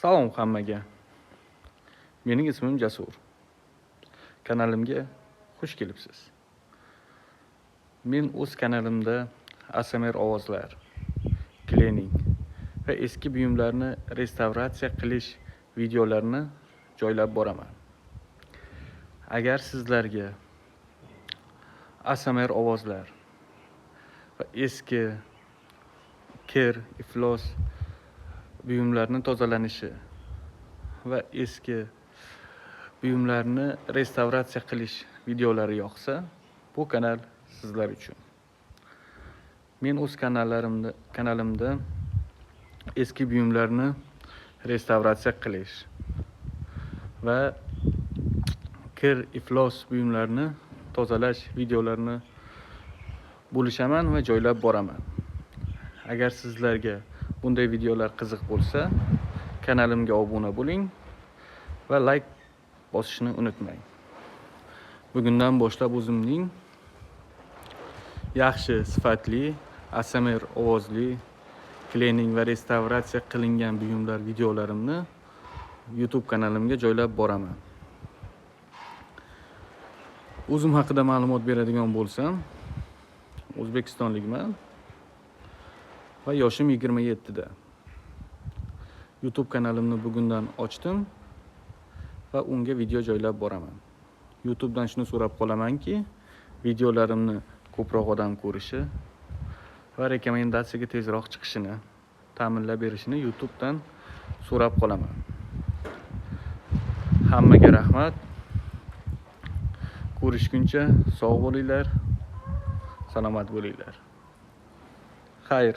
Salom hammaga. Mening ismim Jasur. Kanalimga xush kelibsiz. Men o'z kanalimda ASMR ovozlar, cleaning va eski buyumlarni restavratsiya qilish videolarini joylab boraman. Agar sizlarga ASMR ovozlar va eski kir, iflos buyumlarni tozalanishi va eski buyumlarni restavratsiya qilish videolari yoqsa, bu kanal sizlar uchun. Men o'z kanalimda eski buyumlarni restavratsiya qilish va kir, iflos buyumlarni tozalash videolarini bo'lishaman va joylab boraman. Agar sizlarga bunday videolar qiziq bo'lsa, kanalimga obuna bo'ling va like bosishni unutmang. Bugundan boshlab o'zimning yaxshi sifatli ASMR ovozli cleaning va restavratsiya qilingan buyumlar videolarimni YouTube kanalimga joylab boraman. O'zim haqida ma'lumot beradigan bo'lsam, O'zbekistonlikman va yoshim 27 da. YouTube kanalimni bugundan ochdim va unga video joylab boraman. YouTubedan shuni so'rab qolamanki, videolarimni ko'proq odam ko'rishi va rekomendatsiyaga tezroq chiqishini ta'minlab berishini YouTubedan so'rab qolaman. Hammaga rahmat. Ko'rishguncha sog' bo'linglar, salomat bo'linglar. Xayr.